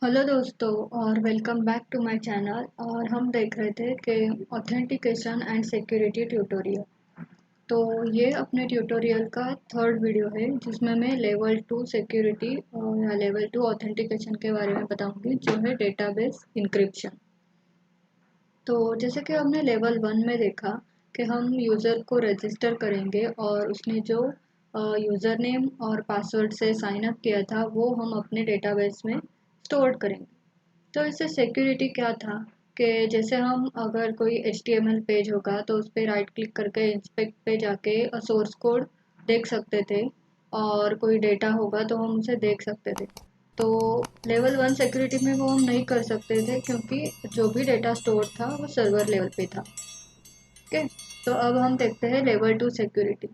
Hello दोस्तों और welcome back to my channel. और हम देख रहे थे कि ऑथेंटिकेशन एंड सिक्योरिटी ट्यूटोरियल। तो ये अपने ट्यूटोरियल का थर्ड वीडियो है जिसमें मैं लेवल 2 सिक्योरिटी या लेवल 2 ऑथेंटिकेशन के बारे में बताऊंगी, जो है डेटाबेस इंक्रिप्शन। तो जैसे कि हमने लेवल 1 में देखा कि हम यूज़र को रजिस्टर करेंगे और उसने जो यूज़र नेम और पासवर्ड से साइन अप किया था वो हम अपने डेटाबेस में स्टोर करेंगे। तो इससे सिक्योरिटी क्या था कि जैसे हम अगर कोई HTML पेज होगा तो उस पर राइट क्लिक करके इंस्पेक्ट पे जाके सोर्स कोड देख सकते थे, और कोई डेटा होगा तो हम उसे देख सकते थे। तो लेवल 1 सिक्योरिटी में वो हम नहीं कर सकते थे क्योंकि जो भी डेटा स्टोर था वो सर्वर लेवल पे था। ओके, तो अब हम देखते हैं लेवल 2 सिक्योरिटी।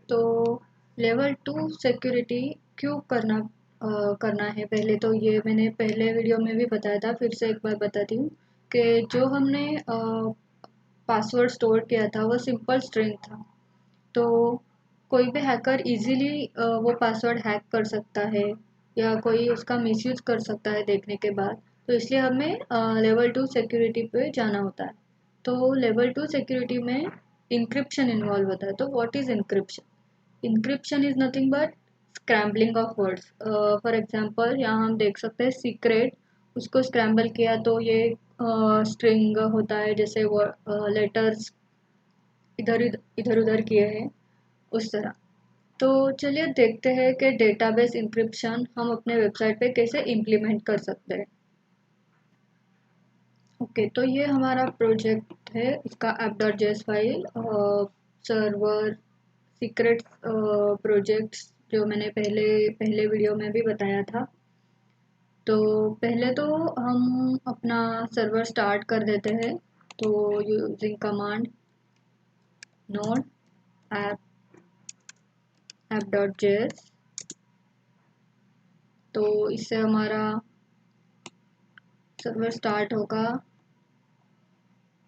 तो लेवल 2 सिक्योरिटी क्यों करना है, पहले तो ये मैंने पहले वीडियो में भी बताया था, फिर से एक बार बताती हूँ कि जो हमने पासवर्ड स्टोर किया था वो सिंपल स्ट्रिंग था। तो कोई भी हैकर इजीली वो पासवर्ड हैक कर सकता है या कोई उसका मिसयूज कर सकता है देखने के बाद। तो इसलिए हमें लेवल 2 सिक्योरिटी पे जाना होता है। तो लेवल 2 सिक्योरिटी में इंक्रिप्शन इन्वॉल्व होता है। तो what is encryption? Encryption is nothing but scrambling of words. For example यहाँ हम देख सकते हैं सीक्रेट, उसको स्क्रैम्बल किया तो ये स्ट्रिंग होता है, जैसे वो लेटर्स इधर उधर किए हैं उस तरह। तो चलिए देखते हैं कि डेटाबेस इंक्रिप्शन हम अपने वेबसाइट पे कैसे इम्प्लीमेंट कर सकते हैं। ओके, तो ये हमारा प्रोजेक्ट है, इसका app.js file server secret projects, जो मैंने पहले पहले वीडियो में भी बताया था। तो पहले तो हम अपना सर्वर स्टार्ट कर देते हैं। तो यूजिंग कमांड नोड app.js। तो इससे हमारा सर्वर स्टार्ट होगा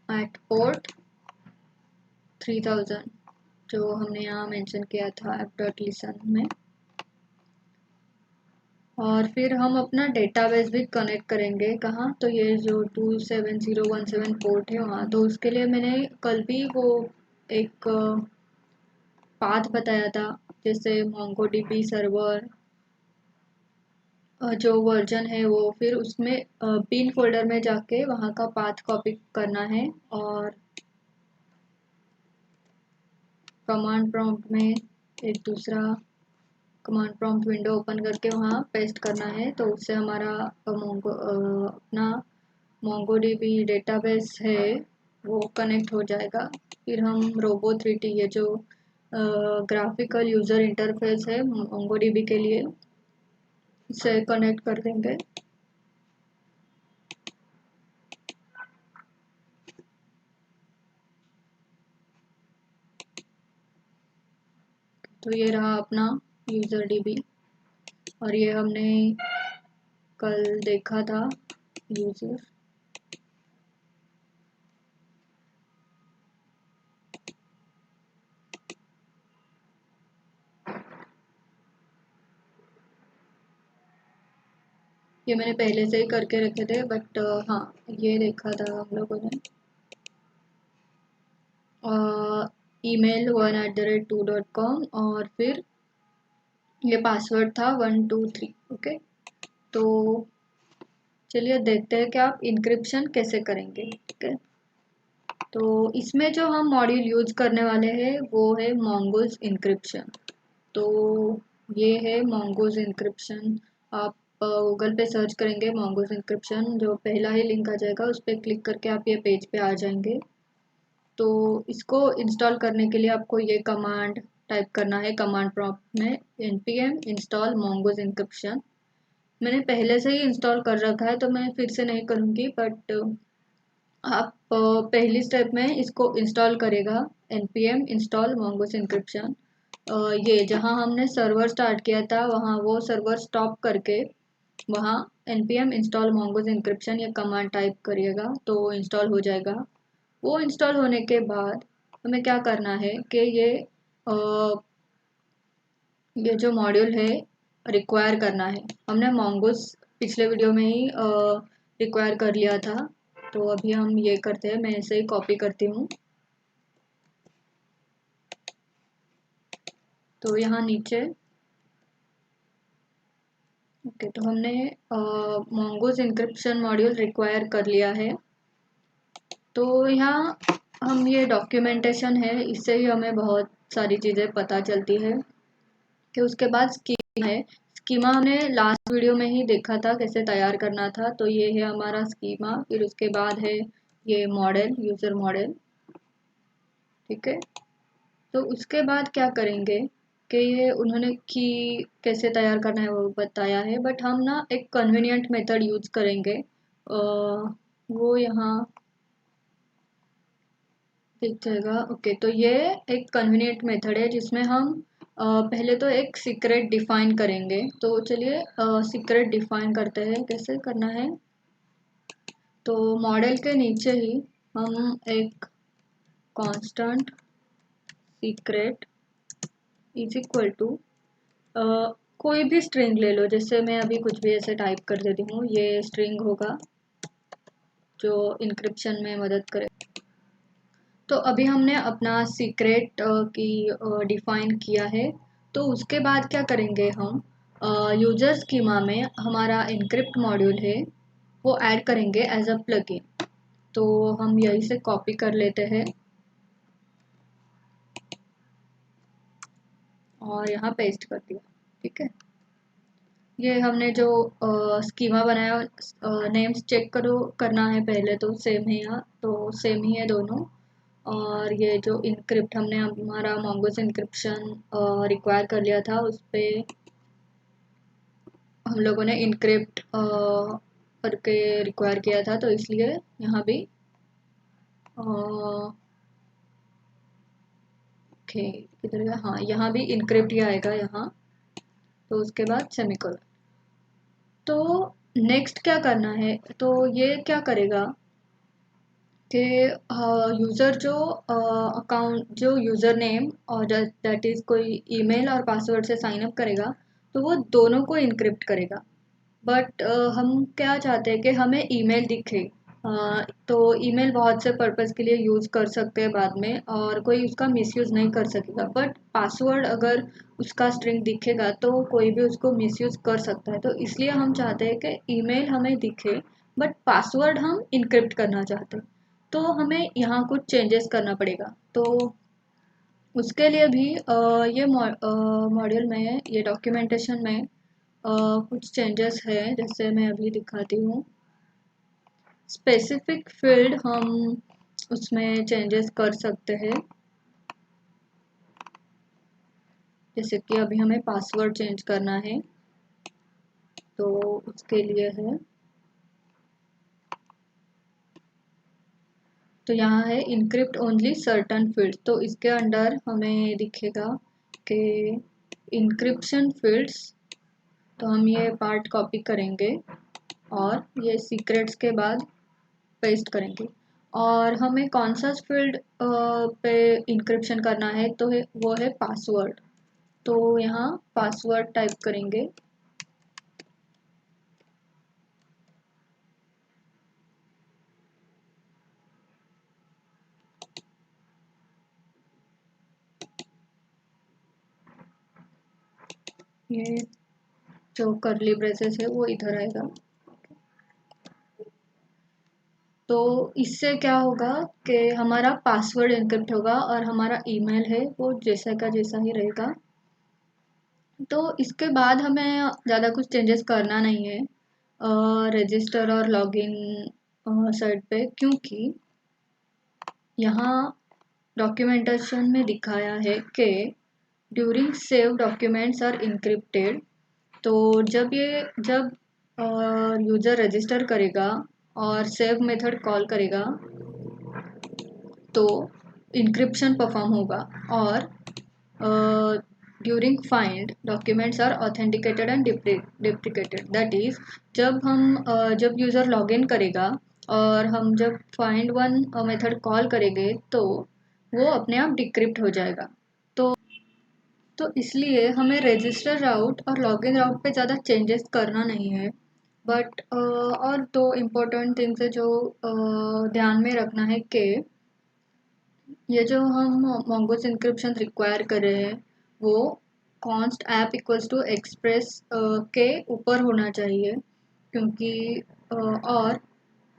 एट पोर्ट 3000, जो हमने यहाँ मेंशन किया था app.listen में। और फिर हम अपना डेटाबेस भी कनेक्ट करेंगे, कहाँ? तो ये जो 27017 पोर्ट है वहाँ। तो उसके लिए मैंने कल भी वो एक पाथ बताया था, जैसे MongoDB सर्वर जो वर्जन है वो, फिर उसमें पिन फोल्डर में जाके वहाँ का पाथ कॉपी करना है और कमांड प्रॉम्प्ट में एक दूसरा कमांड प्रॉम्प्ट विंडो ओपन करके वहाँ पेस्ट करना है। तो उससे हमारा अपना MongoDB डेटाबेस है वो कनेक्ट हो जाएगा। फिर हम Robo3D, ये जो ग्राफिकल यूज़र इंटरफेस है MongoDB के लिए, इसे कनेक्ट कर देंगे। तो ये रहा अपना यूज़र DB, और ये हमने कल देखा था यूज़र। ये मैंने पहले से ही करके रखे थे, बट हाँ, ये देखा था हम लोगों ने। ईमेल 1@2.com और फिर ये पासवर्ड था 123। ओके, तो चलिए देखते हैं कि आप इंक्रिप्शन कैसे करेंगे। ठीक है, तो इसमें जो हम मॉड्यूल यूज करने वाले हैं वो है मोंगोज इंक्रिप्शन। तो ये है मोंगोज इंक्रिप्शन। आप गूगल पे सर्च करेंगे मोंगोज इंक्रिप्शन, जो पहला ही लिंक आ जाएगा उस पर क्लिक करके आप ये पेज पे आ जाएंगे। तो इसको इंस्टॉल करने के लिए आपको ये कमांड टाइप करना है कमांड प्रॉम्प्ट में, npm install mongoose encryption। मैंने पहले से ही इंस्टॉल कर रखा है तो मैं फिर से नहीं करूँगी, बट आप पहली स्टेप में इसको इंस्टॉल करेगा npm install mongoose encryption। ये जहाँ हमने सर्वर स्टार्ट किया था वहाँ वो सर्वर स्टॉप करके वहाँ npm install mongoose encryption ये कमांड टाइप करिएगा तो इंस्टॉल हो जाएगा। वो इंस्टॉल होने के बाद हमें क्या करना है कि ये जो मॉड्यूल है रिक्वायर करना है। हमने मोंगोस पिछले वीडियो में ही रिक्वायर कर लिया था, तो अभी हम ये करते हैं, मैं ऐसे ही कॉपी करती हूँ। तो यहाँ नीचे ओके, तो हमने मोंगोस इंक्रिप्शन मॉड्यूल रिक्वायर कर लिया है। तो यहाँ हम ये डॉक्यूमेंटेशन है, इससे ही हमें बहुत सारी चीज़ें पता चलती है कि उसके बाद स्कीमा है। स्कीमा हमने लास्ट वीडियो में ही देखा था कैसे तैयार करना था, तो ये है हमारा स्कीमा। फिर उसके बाद है ये मॉडल, यूज़र मॉडल, ठीक है। तो उसके बाद क्या करेंगे कि ये उन्होंने की कैसे तैयार करना है वो बताया है, बट हम ना एक कन्वीनियंट मेथड यूज करेंगे। वो यहाँ दिख जाएगा। ओके, तो ये एक कन्वीनियंट मेथड है जिसमें हम पहले तो एक सीक्रेट डिफाइन करेंगे। तो चलिए सीक्रेट डिफाइन करते हैं, कैसे करना है। तो मॉडल के नीचे ही हम एक constant secret is equal to कोई भी स्ट्रिंग ले लो, जैसे मैं अभी कुछ भी ऐसे टाइप कर देती हूँ, ये स्ट्रिंग होगा जो इंक्रिप्शन में मदद करे। तो अभी हमने अपना सीक्रेट की डिफाइन किया है। तो उसके बाद क्या करेंगे हम, यूजर स्कीमा में हमारा इनक्रिप्ट मॉड्यूल है वो ऐड करेंगे एज अ प्लगइन। तो हम यहीं से कॉपी कर लेते हैं और यहाँ पेस्ट कर दिया, ठीक है। ये हमने जो स्कीमा बनाया, नेम्स चेक करो करना है पहले, तो सेम है यहाँ, तो सेम ही है दोनों। और ये जो इनक्रिप्ट हमने हमारा मोंगोस इनक्रिप्शन रिक्वायर कर लिया था, उस पर हम लोगों ने इनक्रिप्ट करके रिक्वायर किया था, तो इसलिए यहाँ भी ओके किधर गया, हाँ यहाँ भी इनक्रिप्ट ही आएगा यहाँ। तो उसके बाद सेमीकोलन। तो नेक्स्ट क्या करना है, तो ये क्या करेगा कि यूज़र जो अकाउंट, जो यूज़र नेम और दैट इज़ कोई ईमेल और पासवर्ड से साइन अप करेगा, तो वो दोनों को इनक्रिप्ट करेगा। बट हम क्या चाहते हैं कि हमें ईमेल दिखे। तो ईमेल बहुत से पर्पज़ के लिए यूज़ कर सकते हैं बाद में, और कोई उसका मिसयूज़ नहीं कर सकेगा। बट पासवर्ड अगर उसका स्ट्रिंग दिखेगा तो कोई भी उसको मिसयूज़ कर सकता है। तो इसलिए हम चाहते हैं कि ईमेल हमें दिखे, बट पासवर्ड हम इनक्रिप्ट करना चाहते हैं। तो हमें यहाँ कुछ चेंजेस करना पड़ेगा। तो उसके लिए भी ये मॉड्यूल में, ये डॉक्यूमेंटेशन में कुछ चेंजेस है, जैसे मैं अभी दिखाती हूँ। स्पेसिफिक फील्ड हम उसमें चेंजेस कर सकते हैं, जैसे कि अभी हमें पासवर्ड चेंज करना है, तो उसके लिए है, तो यहाँ है इनक्रिप्ट ओनली सर्टन फील्ड। तो इसके अंडर हमें दिखेगा कि इनक्रिप्शन फील्ड्स। तो हम ये पार्ट कॉपी करेंगे और ये सीक्रेट्स के बाद पेस्ट करेंगे। और हमें कौन सा फील्ड पे इंक्रिप्शन करना है, तो वो है पासवर्ड। तो यहाँ पासवर्ड टाइप करेंगे। ये जो करली ब्रेसेस है वो इधर आएगा। तो इससे क्या होगा कि हमारा पासवर्ड एन्क्रिप्ट होगा और हमारा ईमेल है वो जैसा का जैसा ही रहेगा। तो इसके बाद हमें ज़्यादा कुछ चेंजेस करना नहीं है रजिस्टर और लॉगिन साइट पे, क्योंकि यहाँ डॉक्यूमेंटेशन में दिखाया है कि during save documents are encrypted. तो जब यूज़र रजिस्टर करेगा और सेव मेथड कॉल करेगा तो इंक्रिप्शन परफॉर्म होगा। और during find documents are authenticated and deprecated. That is जब यूज़र लॉगिन करेगा और हम जब फाइंड वन मेथड कॉल करेंगे तो वो अपने आप डिक्रिप्ट हो जाएगा। तो तो इसलिए हमें रजिस्टर राउट और लॉगिन राउट पे ज़्यादा चेंजेस करना नहीं है। बट और दो इम्पोर्टेंट थिंग्स है जो ध्यान में रखना है कि ये जो हम मोंगोस इंक्रिप्शन रिक्वायर कर रहे हैं वो const app equals to express के ऊपर होना चाहिए, क्योंकि और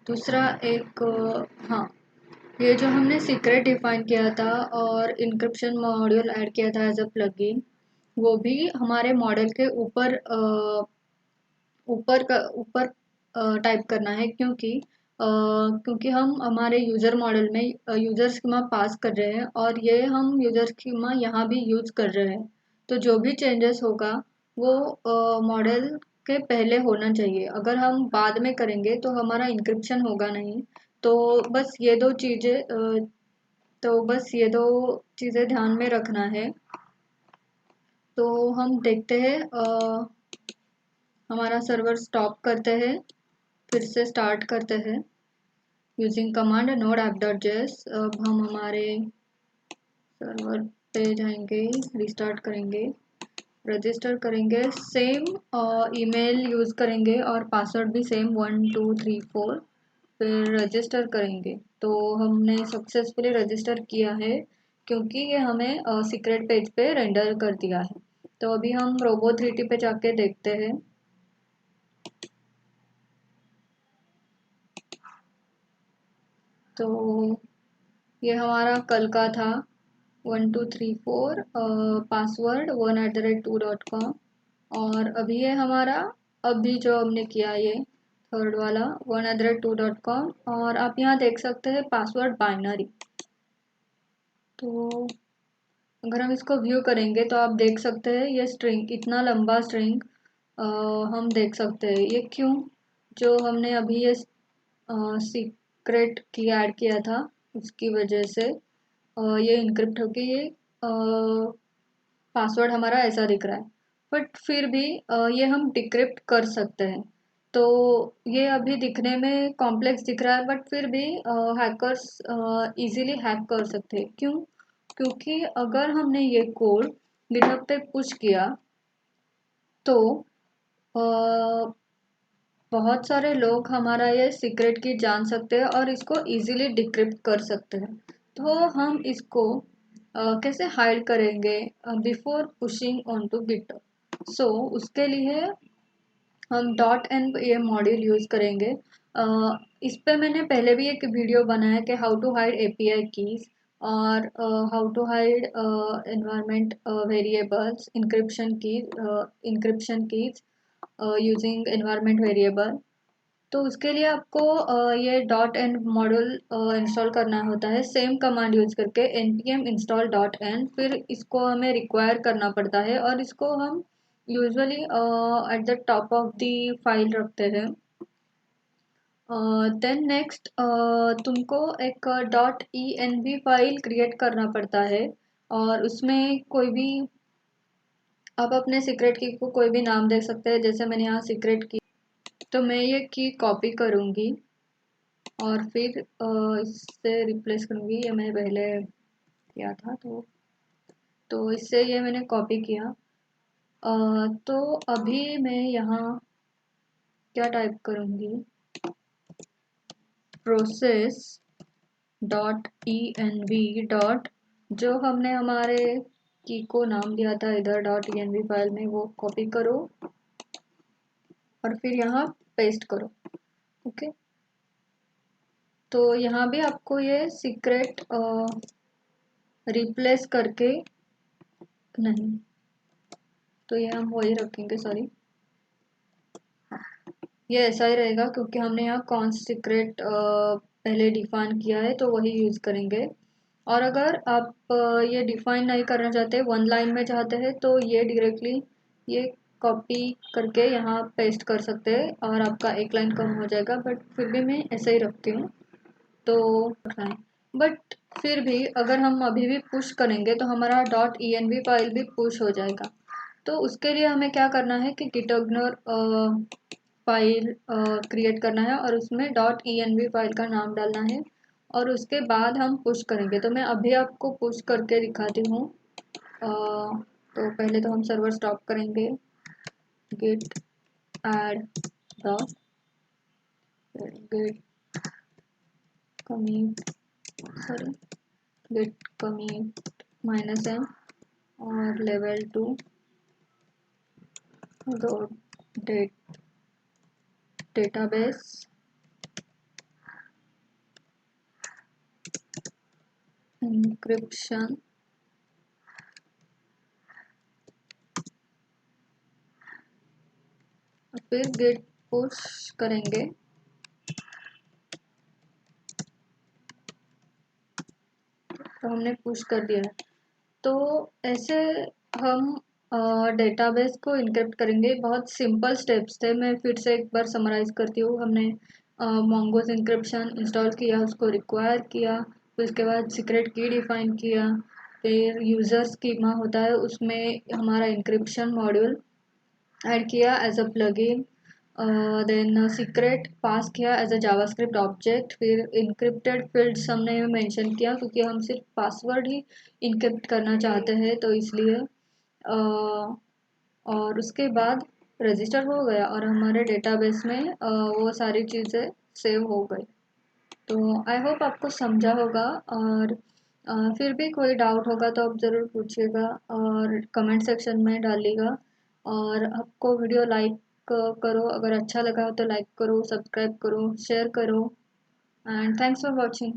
दूसरा एक हाँ, ये जो हमने सीक्रेट डिफाइन किया था और इंक्रिप्शन मॉड्यूल ऐड किया था एज अ प्लगइन, वो भी हमारे मॉडल के ऊपर ऊपर टाइप करना है, क्योंकि हम हमारे यूज़र मॉडल में यूज़र स्कीमा पास कर रहे हैं और ये हम यूज़र स्कीमा यहाँ भी यूज़ कर रहे हैं। तो जो भी चेंजेस होगा वो मॉडल के पहले होना चाहिए। अगर हम बाद में करेंगे तो हमारा इंक्रिप्शन होगा नहीं। तो बस ये दो चीज़ें ध्यान में रखना है। तो हम देखते हैं, हमारा सर्वर स्टॉप करते हैं, फिर से स्टार्ट करते हैं यूजिंग कमांड नोड app.js। अब हम हमारे सर्वर पे जाएंगे, रिस्टार्ट करेंगे, रजिस्टर करेंगे, सेम ईमेल यूज़ करेंगे और पासवर्ड भी सेम 1234, फिर रजिस्टर करेंगे। तो हमने सक्सेसफुली रजिस्टर किया है क्योंकि ये हमें सीक्रेट पेज पे रेंडर कर दिया है। तो अभी हम रोबो 3D पे जाके देखते हैं। तो ये हमारा कल का था 1234, पासवर्ड 1@2.com। और अभी ये हमारा अभी जो हमने किया ये थर्ड वाला 1@2.com, और आप यहाँ देख सकते हैं पासवर्ड बाइनरी। तो अगर हम इसको व्यू करेंगे तो आप देख सकते हैं ये स्ट्रिंग, इतना लंबा स्ट्रिंग हम देख सकते हैं। ये क्यों? जो हमने अभी ये सीक्रेट की ऐड किया था उसकी वजह से ये इनक्रिप्ट होके ये पासवर्ड हमारा ऐसा दिख रहा है। बट फिर भी ये हम डिक्रिप्ट कर सकते हैं। तो ये अभी दिखने में कॉम्प्लेक्स दिख रहा है, बट फिर भी हैकर्स इजीली हैक कर सकते हैं। क्यों? क्योंकि अगर हमने ये कोड गिटहब पे पुश किया तो बहुत सारे लोग हमारा ये सीक्रेट की जान सकते हैं और इसको इजीली डिक्रिप्ट कर सकते हैं। तो हम इसको कैसे हाइड करेंगे before pushing on to GitHub? So उसके लिए हम .env ये मॉड्यूल यूज़ करेंगे। इस पे मैंने पहले भी एक वीडियो बनाया कि how to hide API keys और how to hide environment variables, encryption keys using environment variable. तो उसके लिए आपको ये .env मॉड्यूल इंस्टॉल करना होता है, सेम कमांड यूज करके npm install .env। फिर इसको हमें रिक्वायर करना पड़ता है और इसको हम usually at the top of the file रखते हैं। देन नेक्स्ट तुमको एक .env फाइल क्रिएट करना पड़ता है और उसमें कोई भी, आप अपने सीक्रेट की को कोई भी नाम दे सकते हैं। जैसे मैंने यहाँ सीक्रेट की, तो मैं ये की कॉपी करूँगी और फिर इससे रिप्लेस करूँगी। ये मैंने पहले किया था, तो इससे ये मैंने कॉपी किया। तो अभी मैं यहाँ क्या टाइप करूँगी, प्रोसेस .env डॉट, जो हमने हमारे की को नाम दिया था इधर .env फाइल में, वो कॉपी करो और फिर यहाँ पेस्ट करो। ओके, तो यहाँ भी आपको ये सीक्रेट रिप्लेस करके, नहीं, तो ये हम वही रखेंगे, सॉरी, ये ऐसा ही रहेगा क्योंकि हमने यहाँ कौन सीक्रेट पहले डिफाइन किया है तो वही यूज़ करेंगे। और अगर आप ये डिफाइन नहीं करना चाहते, वन लाइन में चाहते हैं, तो ये डायरेक्टली ये कॉपी करके यहाँ पेस्ट कर सकते हैं और आपका एक लाइन कम हो जाएगा। बट फिर भी मैं ऐसे ही रखती हूँ। तो बट फिर भी अगर हम अभी भी पुश करेंगे तो हमारा .env फाइल भी पुश हो जाएगा। तो उसके लिए हमें क्या करना है कि गिटइग्नोर फाइल क्रिएट करना है और उसमें .env फाइल का नाम डालना है और उसके बाद हम पुश करेंगे। तो मैं अभी आपको पुश करके दिखाती हूँ। तो पहले तो हम सर्वर स्टॉप करेंगे, git add dot git commit git commit -m और level 2 dot database encryption फिर git push करेंगे। तो हमने पुश कर दिया है। तो ऐसे हम डेटाबेस को इनक्रिप्ट करेंगे। बहुत सिंपल स्टेप्स थे, मैं फिर से एक बार समराइज करती हूँ। हमने मोंगोज इंक्रिप्शन इंस्टॉल किया, उसको रिक्वायर किया, फिर उसके बाद सीक्रेट की डिफाइन किया, फिर यूज़र स्कीमा होता है उसमें हमारा इंक्रिप्शन मॉड्यूल ऐड किया as a plugin, then secret pass किया एज अ जावास्क्रिप्ट ऑब्जेक्ट, फिर इनक्रिप्टेड फील्ड्स हमने मेंशन किया क्योंकि हम सिर्फ पासवर्ड ही इनक्रिप्ट करना चाहते हैं तो इसलिए, और उसके बाद रजिस्टर हो गया और हमारे डेटाबेस में वो सारी चीज़ें सेव हो गई। तो आई होप आपको समझा होगा, और फिर भी कोई डाउट होगा तो आप ज़रूर पूछिएगा और कमेंट सेक्शन में डालिएगा। और आपको वीडियो लाइक करो, अगर अच्छा लगा हो तो लाइक करो, सब्सक्राइब करो, शेयर करो, एंड थैंक्स फॉर वॉचिंग।